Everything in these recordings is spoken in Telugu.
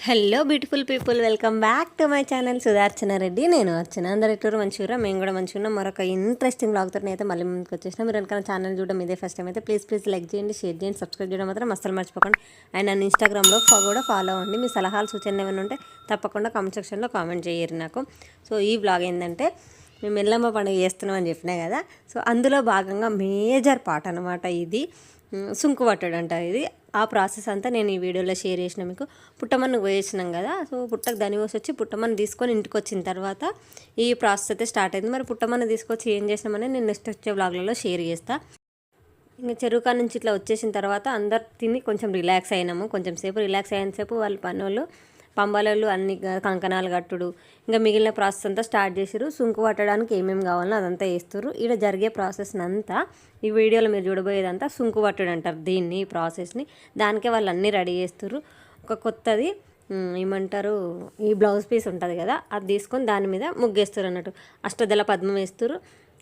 Hello beautiful people, welcome back to my channel Sudharchana Reddy. నేను అర్చన. అందరు ఎట్లా మంచిగా, మేము కూడా మంచిగా ఉన్నాం. మరొక ఇంట్రెస్టింగ్ బ్లాగ్తో అయితే మళ్ళీ ముందుకు వచ్చేసినా. మీరు వెనకాల ఛానల్ చూడడం ఇదే ఫస్ట్ టైం అయితే ప్లీజ్ లైక్ చేయండి, షేర్ చేయండి, సబ్స్క్రైబ్ చేయడం మాత్రం అస్సలు మర్చిపోకండి. అండ్ నన్ను ఇన్స్టాగ్రామ్లో కూడా ఫాలో అవ్వండి. మీ సలహాలు సూచనలు ఏమైనా ఉంటే తప్పకుండా కామెంట్ సెక్షన్లో కామెంట్ చేయరు నాకు. సో ఈ బ్లాగ్ ఏంటంటే, మేము ఎల్లమ్మ పండుగ చేస్తున్నాం అని చెప్పినా కదా. సో అందులో భాగంగా మేజర్ పార్ట్ అనమాట ఇది. సుంకు పట్టడం అంట ఇది. ఆ ప్రాసెస్ అంతా నేను ఈ వీడియోలో షేర్ చేసిన మీకు. పుట్టమన్ను వేసినాం కదా. సో పుట్టకు దాని కోసి వచ్చి పుట్టమన్ను తీసుకొని ఇంటికి వచ్చిన తర్వాత ఈ ప్రాసెస్ అయితే స్టార్ట్ అయింది. మరి పుట్టమన్ను తీసుకొచ్చి ఏం చేసినామని నేను నెక్స్ట్ వచ్చే బ్లాగ్లలో షేర్ చేస్తాను. ఇంకా చెరువుకా నుంచి ఇట్లా వచ్చేసిన తర్వాత అందరు తిని కొంచెం రిలాక్స్ అయినాము. కొంచెం సేపు రిలాక్స్ అయినంతసేపు వాళ్ళ పనులు పంబలలు అన్ని కంకణాలు కట్టుడు ఇంకా మిగిలిన ప్రాసెస్ అంతా స్టార్ట్ చేసారు. సుంకు పట్టడానికి ఏమేమి కావాలో అదంతా వేస్తారు. ఇక్కడ జరిగే ప్రాసెస్ అంతా ఈ వీడియోలో మీరు చూడబోయేదంతా సుంకు పట్టుడు అంటారు దీన్ని, ఈ ప్రాసెస్ని. దానికే వాళ్ళు అన్నీ రెడీ చేస్తారు. ఒక కొత్తది ఏమంటారు, ఈ బ్లౌజ్ పీస్ ఉంటుంది కదా, అది తీసుకొని దాని మీద ముగ్గేస్తారు అన్నట్టు. అష్టదళ పద్మం వేస్తారు.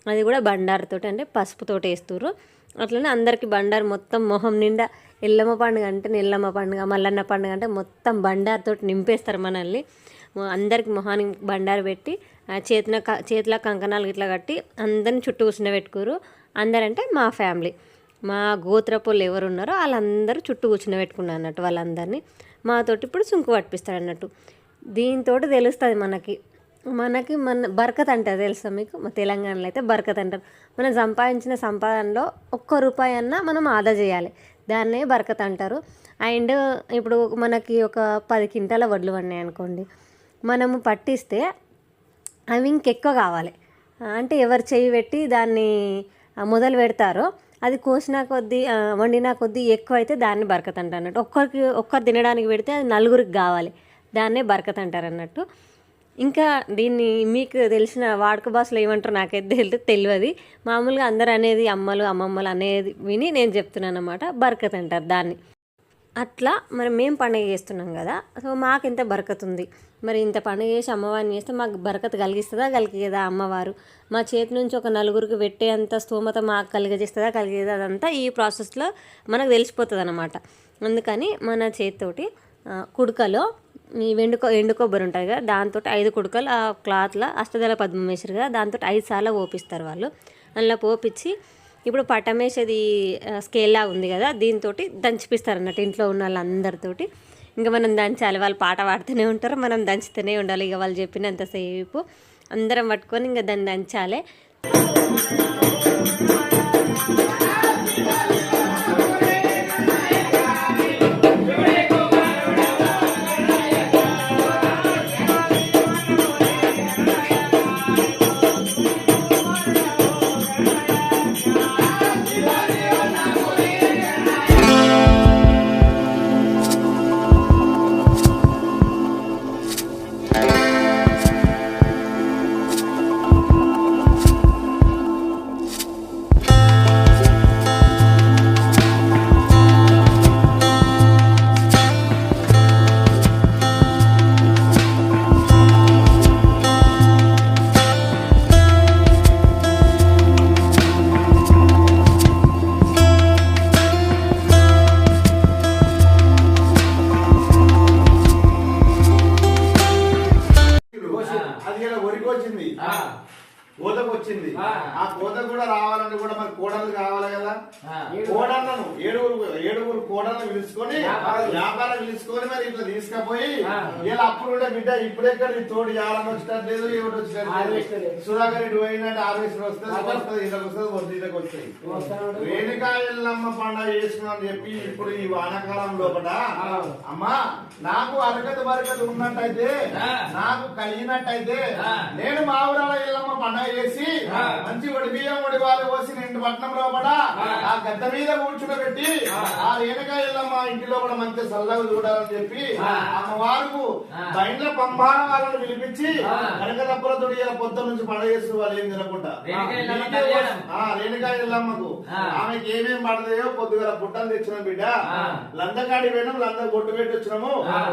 అది కూడా బండారుతోటి అంటే పసుపుతోటి వేస్తారు. అట్లనే అందరికీ బండారు మొత్తం మొహం నిండా. ఎల్లమ్మ పండుగ అంటే ఎల్లమ్మ పండుగ, మల్లన్న పండుగ అంటే మొత్తం బండారుతో నింపేస్తారు మనల్ని. అందరికి మొహానికి బండారు పెట్టి చేతిలో కంకణాలు ఇట్లా కట్టి అందరిని చుట్టూ కూర్చునబెట్టుకోరు. అందరంటే మా ఫ్యామిలీ, మా గోత్రపోళ్ళు ఎవరు ఉన్నారో వాళ్ళందరూ చుట్టూ కూర్చునబెట్టుకున్నారు అన్నట్టు. వాళ్ళందరినీ మాతోటి ఇప్పుడు సుంకు పట్టిస్తారు అన్నట్టు. దీంతో తెలుస్తుంది మన బరకత్ అంటారు తెలుసా మీకు. మా తెలంగాణలో అయితే బరకత్ అంటారు. మనం సంపాదించిన సంపాదనలో ₹1 అన్నా మనం ఆదా చేయాలి, దాన్నే బరకత్ అంటారు. అండ్ ఇప్పుడు మనకి ఒక 10 క్వింటాల వడ్లు పడినాయి అనుకోండి, మనము పట్టిస్తే అవి ఇంకెక్కువ కావాలి. అంటే ఎవరు చేయి పెట్టి దాన్ని మొదలు పెడతారో అది కోసినా కొద్దీ వండినా కొద్దీ ఎక్కువ అయితే దాన్ని బరకత్ అంటారు అన్నట్టు. ఒక్కరు తినడానికి పెడితే అది నలుగురికి కావాలి, దాన్నే బరకత్ అంటారు అన్నట్టు. ఇంకా దీన్ని మీకు తెలిసిన వాడుక భాషలో ఏమంటారో నాకైతే తెలియదు. మామూలుగా అందరు అనేది అమ్మలు అమ్మమ్మలు అనేది విని నేను చెప్తున్నాను అన్నమాట. బరకత్ అంటారు దాన్ని. అట్లా మరి మేము పండుగ చేస్తున్నాం కదా. సో మాకు ఇంత బరకత్ ఉంది. మరి ఇంత పండుగ చేసి అమ్మవారిని చేస్తే మాకు బరకత్ కలిగిస్తుందా కలిగేదా అమ్మవారు? మా చేతి నుంచి ఒక నలుగురికి పెట్టే అంత స్తోమత మాకు కలిగజేస్తుందా కలిగేదా? అదంతా ఈ ప్రాసెస్లో మనకు తెలిసిపోతుంది అన్నమాట. అందుకని మన చేతితోటి కుడుకలో ఈ ఎండు కొబ్బరి ఉంటుంది కదా, దాంతో 5 కుడుకలు ఆ క్లాత్లో అష్టదళ పద్మం వేసారు కదా, దాంతో 5 సార్లు పోపిస్తారు వాళ్ళు. అందులో పోపించి ఇప్పుడు పటం వేసేది స్కేల్లా ఉంది కదా, దీంతో దంచిపిస్తారు అన్నట్టు ఇంట్లో ఉన్న వాళ్ళందరితోటి. ఇంకా మనం దంచాలి. వాళ్ళు పాట పాడుతూనే ఉంటారు, మనం దంచుతూనే ఉండాలి. ఇక వాళ్ళు చెప్పినంతసేపు అందరం పట్టుకొని ఇంకా దాన్ని దంచాలి. కోతకు వచ్చింది. ఆ కోత కూడా రావాలంటే కూడా మరి కోడలు కావాలి కదా. కోడళ్ళను ఏడుగురు కోడలను పిలుచుకొని వ్యాపారం పిలుచుకొని మరి ఇట్లా తీసుకపోయి ఇలా అప్పుడు ఉండే బిడ్డ ఇప్పుడెక్కడ తోడు యాలని వచ్చేటట్లేదు, ఏమిటి వచ్చేటట్లేదు. సుధాకర్ రెడ్డి పోయినట్టు ఆవేశం వస్తుంది, ఇళ్ళకి వస్తుంది, ఇళ్ళకి వస్తాయి. రేణుకా ఎల్లమ్మ పండుగ చేసుకున్నామని చెప్పి ఇప్పుడు ఈ వానాకాలం లోపల అమ్మా నాకు బరకత ఉన్నట్టయితే, నాకు కలిగినట్టయితే నేను మా ఊరాల ఎల్లమ్మ పండుగ చేసి మంచి ఒడి బియ్యం ఒడివాళ్ళు పోసి నిండు పట్నం లోపల ఆ గద్ద మీద కూర్చుండబెట్టి ఆ రేణుకా ఎల్లమ్మ ఇంటి లోపల మంచి చల్లగా చూడాలని చెప్పి అమ్మవారు బయట పంబాల వాళ్ళని పిలిపించి కనకరప్పులతో పొద్దు నుంచి పండుగ చేస్తూ వాళ్ళు ఏం తినకుండా రేణుకా ఎల్లమ్మకు ఆమెకి ఏమేమి పడతాయో పొద్దుగల పుట్టలు తెచ్చినాం బిడ్డ, లందకాడి పోయినాం, లంద బొట్టు పెట్టి వచ్చినాము,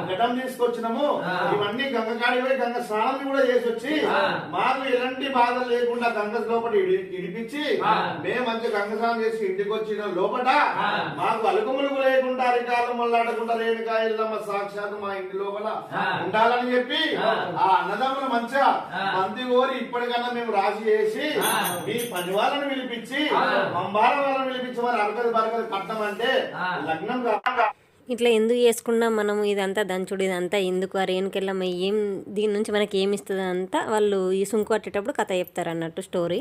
గడ్డం తీసుకొచ్చినాము, ఇవన్నీ గంగకాడి పోయి గంగ స్నానం కూడా చేసి వచ్చి మాకు ఎలాంటి బాధ బాధలు లేకుండా గంగ లోపల ఇడిపించి మేము మంచి గంగ స్నానం చేసి ఇంటికి వచ్చిన లోపల మాకు అలుకుములుగు లేకుండా అరికాలం మళ్ళాడకుండా రేణుకా ఇల్లమ్మ సాక్షాత్ మా ఇంటి లోపల ఉండాలని చెప్పి ఆ అన్నదమ్ములు మంచిగా మంది కోరి ఇప్పటికన్నా మేము రాసి చేసి మీ పని వాళ్ళని పిలిపించి మంబాల వాళ్ళని పిలిపించి మరి అరకది బరకది కట్టమంటే లగ్నం ఇట్లా ఎందుకు చేసుకున్నాం మనము ఇదంతా దంచుడు ఇదంతా ఎందుకు ఆ రేణుకెళ్ళమ్మ ఏం దీని నుంచి మనకి ఏమి ఇస్తుంది అంతా వాళ్ళు ఈ సుంకు పట్టేటప్పుడు కథ చెప్తారు అన్నట్టు స్టోరీ.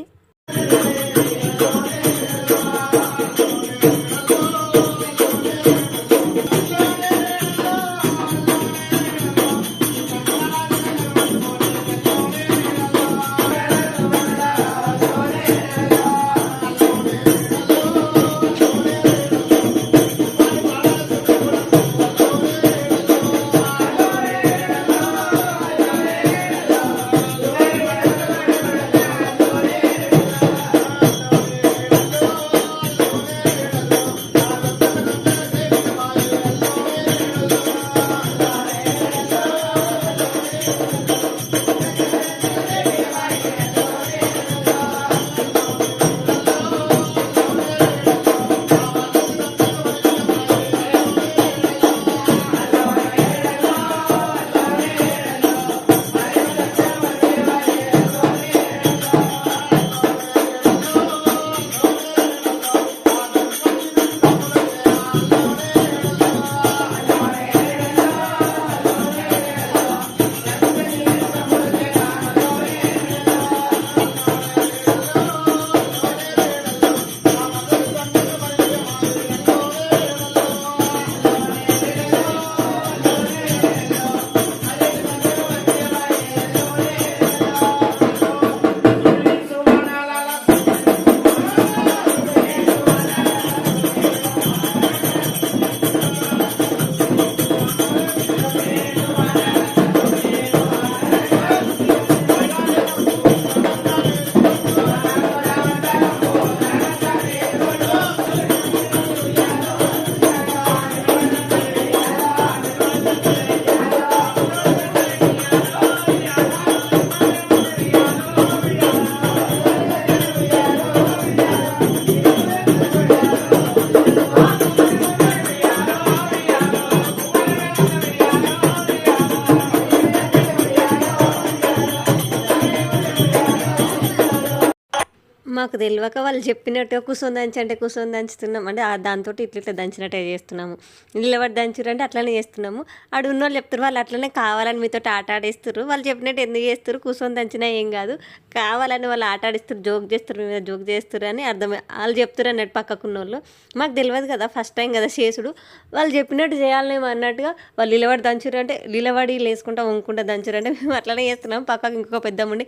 మాకు తెలియక వాళ్ళు చెప్పినట్టు కూర్చొని దంచి అంటే కూర్చొని దంచుతున్నాం అంటే దాంతో ఇట్లా దంచినట్టే చేస్తున్నాము. నిలబడి దంచురు అంటే అట్లనే చేస్తున్నాము. ఆడు ఉన్న వాళ్ళు చెప్తారు వాళ్ళు అట్లనే కావాలని మీతో ఆట ఆడిస్తారు, వాళ్ళు చెప్పినట్టు ఎందుకు చేస్తారు, కూర్చొని దంచినా ఏం కాదు, కావాలని వాళ్ళు ఆట ఆడిస్తారు, జోక్ చేస్తారు, మీద జోక్ చేస్తారు అని అర్థమే వాళ్ళు చెప్తారు అన్నట్టు పక్కకున్న వాళ్ళు. మాకు తెలియదు కదా, ఫస్ట్ టైం కదా చేసుడు, వాళ్ళు చెప్పినట్టు చేయాలనేమో అన్నట్టుగా వాళ్ళు నిలబడి దంచురు అంటే నిలబడి లేసుకుంటా వంకుంటా దంచురు అంటే మేము అట్లనే చేస్తున్నాం. పక్కకు ఇంకొక పెద్దమ్మండి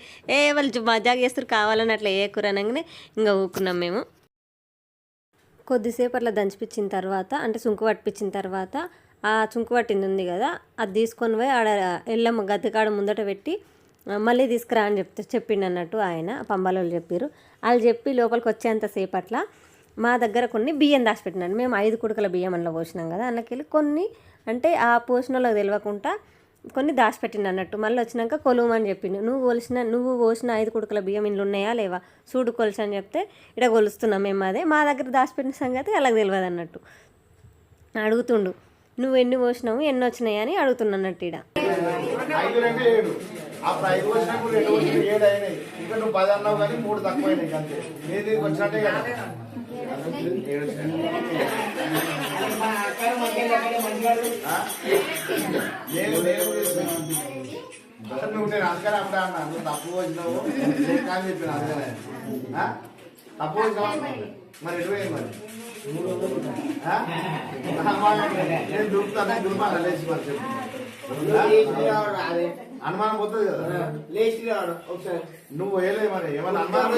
వాళ్ళు మజాగా చేస్తారు కావాలని అట్లా వేయకూరు అనగానే ఇంకా ఊకున్నాం మేము. కొద్దిసేపు అట్లా దంచిపించిన తర్వాత అంటే సుంకు పట్టించిన తర్వాత ఆ చుంకు పట్టింది ఉంది కదా అది తీసుకొని పోయి ఆడ ఎల్లమ్మ గద్దెకాడ ముందట పెట్టి మళ్ళీ తీసుకురా అని చెప్పిండు అన్నట్టు ఆయన పంబాలో చెప్పారు. వాళ్ళు చెప్పి లోపలికి వచ్చేంతసేపు అట్లా మా దగ్గర కొన్ని బియ్యం దాచిపెట్టినాను. మేము 5 కుడుకల బియ్యం అందులో పోసినాం కదా, అందులోకెళ్ళి కొన్ని అంటే ఆ పోసిన వాళ్ళకి తెలియకుండా కొన్ని దాచిపెట్టిండు అన్నట్టు. మళ్ళీ వచ్చినాక కొలువమని చెప్పిండు. నువ్వు పోసిన 5 కుడుకల బియ్యం ఇంట్లో ఉన్నాయా లేవా చూడు కొలుసు అని చెప్తే ఇక్కడ కొలుస్తున్నాం మేము. అదే మా దగ్గర దాచిపెట్టిన సంగతి అలాగ తెలియదు అన్నట్టు. అడుగుతుండు నువ్వు ఎన్ని పోసినావు ఎన్ని వచ్చినాయి అని అడుగుతున్నట్టు. ఇక్కడ 5 అంటే 7 అప్పుడు 5 వచ్చినప్పుడు 7 అయినాయి. ఇంకా నువ్వు 10 అన్నావు కానీ 3 తక్కువైనాయి అంతే. ఏది వచ్చినట్టే కదా నువ్వు నేను అందుకని అప్పుడే అన్నా నువ్వు తప్పు వచ్చినావు అని చెప్పిన అందుకనే తప్పు వచ్చినావు మరి ఎటువైంది మరి నేను దూరుతాను దుర్మాన లేచి మరి చెప్పు అనుమానం పోతుంది కదా లేచి రావడం ఒకసారి నువ్వు వేయలే మరి ఏమన్నా అనుమానం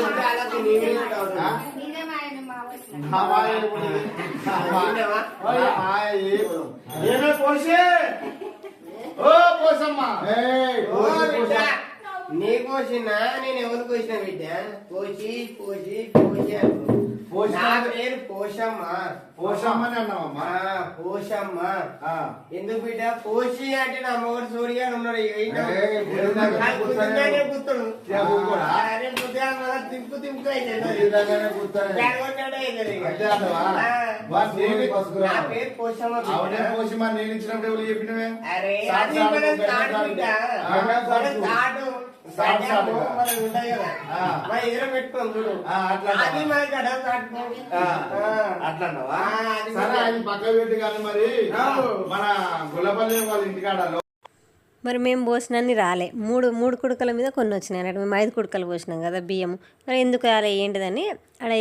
ఏమే పోసే ఓ పోసమ్మా నీ కోసినా నేను ఎవరు కోసిన బిడ్డ కోసి కోసి కోసి పోషమ్మ నా పేరు పోషమ్మ. పోషమ్మని అన్నావమ్మా. పోషమ్మ. ఆ. ఎందుకు బిడ్డ పోషి అంటే నా మొగడు సూరిగా ఉన్నాడు. కూర్చోనే కూర్చోడు కూడా. తింపు తింపు అయితే అంతే అంటావా? వాడు నేను నా పేరు పోషమ్మ బిడ్డ. అవునే పోషమ్మ నేను ఇచ్చినప్పుడు ఎవరు చెప్పినవే? అరే సాటు అది సాటు మనం బెల్లం తాడు సాటు. బిడ్డ. ఆ, మనం సాటు. తాడు. సాటు సాటు. మనం ఉంటాయి కదా. ఆ. మన ఎదురు పెట్టుకోం చూడు. ఆ, అట్లా అది మన గడ తాటుకోండి. అట్లా అంటావా? అది సరే ఆయన పక్క పెట్టి కానీ మరి మన గుల్లపల్లి వాళ్ళ ఇంటికాడలో మరి మేము పోసినన్ని రాలే. మూడు కుడకల మీద కొన్ని వచ్చినాయి అన్నట్టు. మేము 5 కుడకలు పోసినాం కదా బియ్యం. మరి ఎందుకు రాలే ఏంటిదని అక్కడ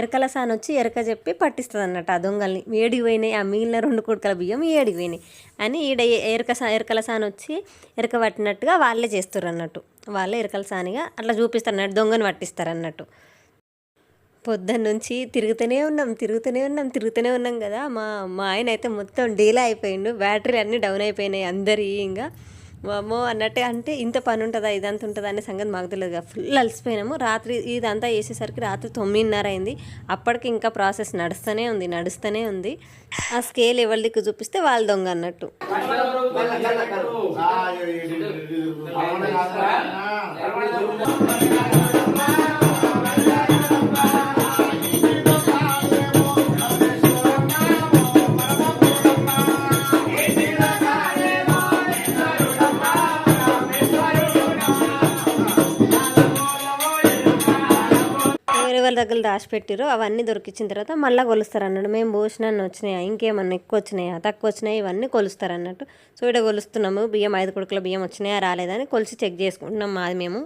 ఎరకల సాన్ వచ్చి ఎరక చెప్పి పట్టిస్తుంది అన్నట్టు ఆ దొంగల్ని. ఏడికి పోయినాయి ఆ మిగిలిన 2 కుడకల బియ్యం ఏడికి పోయినాయి అని ఈడ ఎరకల సాన్ వచ్చి ఎరక పట్టినట్టుగా వాళ్ళే చేస్తారు అన్నట్టు. వాళ్ళే ఎరకల సానిగా అట్లా చూపిస్తారు అన్నట్టు, దొంగని పట్టిస్తారు అన్నట్టు. పొద్దున్న నుంచి తిరుగుతూనే ఉన్నాం కదా. మా ఆయన అయితే మొత్తం డీలా అయిపోయిండు. బ్యాటరీలు అన్నీ డౌన్ అయిపోయినాయి అందరి. ఇంకా అమ్మో అన్నట్టే అంటే ఇంత పని ఉంటుందా ఇదంతా ఉంటుందా అనే సంగతి మాకు తెలియదు కదా. ఫుల్ అలసిపోయినాము. రాత్రి ఇదంతా వేసేసరికి రాత్రి 9:30 అయింది. అప్పటికి ఇంకా ప్రాసెస్ నడుస్తూనే ఉంది. ఆ స్కేల్ ఎవరి దిక్కు చూపిస్తే వాళ్ళ దొంగ అన్నట్టు. వేరే వాళ్ళ దగ్గర దాచిపెట్టిరు. అవన్నీ దొరికించిన తర్వాత మళ్ళీ కొలుస్తారు అన్నట్టు. మేము పోసినన్ని వచ్చినాయా, ఇంకేమన్నా ఎక్కువ వచ్చినాయా, తక్కువ వచ్చినాయి, ఇవన్నీ కొలుస్తారు అన్నట్టు. సో ఇక్కడ కొలుస్తున్నాము బియ్యం. 5 కుడకల బియ్యం వచ్చినాయా రాలేదని కొలిసి చెక్ చేసుకుంటున్నాం మాది మేము.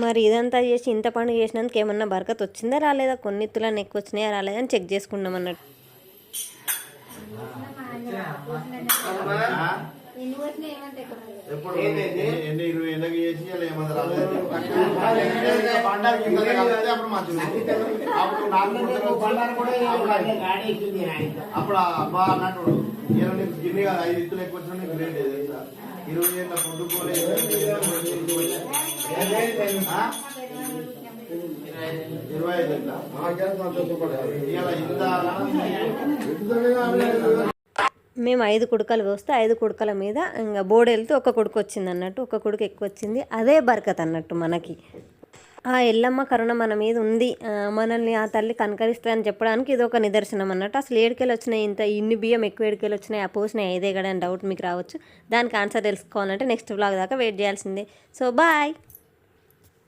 మరి ఇదంతా చేసి ఇంత పండుగ చేసినందుకు ఏమన్నా బరకత్ వచ్చిందా రాలేదా, కొన్ని ఇత్తులన్నీ ఎక్కువ వచ్చినాయా రాలేదని చెక్ చేసుకున్నాం అన్నట్టు. ఎప్పుడు 20 ఏళ్ళకి చేసి ఇలా ఏమన్నా రాలేదు. పండగ కింద కలిస్తే అప్పుడు మంచిది. అప్పుడు నాకు అప్పుడు అబ్బా అన్నట్టు గిన్నె కాదు 5 ఇత్తులు ఎక్కువ వచ్చిన నీకు రేట్ 20 ఏళ్ళ పొద్దుకోలే 25 ఇంత మేము 5 కుడకలు పోస్తే 5 కుడకల మీద ఇంకా బోడెలతో ఒక కుడుకు వచ్చింది అన్నట్టు. ఒక కుడుకు ఎక్కువ వచ్చింది. అదే బరకత్ అన్నట్టు మనకి. ఆ ఎల్లమ్మ కరుణ మన మీద ఉంది, మనల్ని ఆ తల్లి కనకరిస్తుందని చెప్పడానికి ఇది ఒక నిదర్శనం అన్నట్టు. అసలు ఏడుకెళ్ళి వచ్చినాయి, ఇన్ని బియ్యం ఎక్కువ ఏడుకెళ్ళి వచ్చినాయి, ఆ పోసినాయి ఐదే కదా అని డౌట్ మీకు రావచ్చు. దానికి ఆన్సర్ తెలుసుకోవాలంటే నెక్స్ట్ వ్లాగ్ దాకా వెయిట్ చేయాల్సిందే. So bye.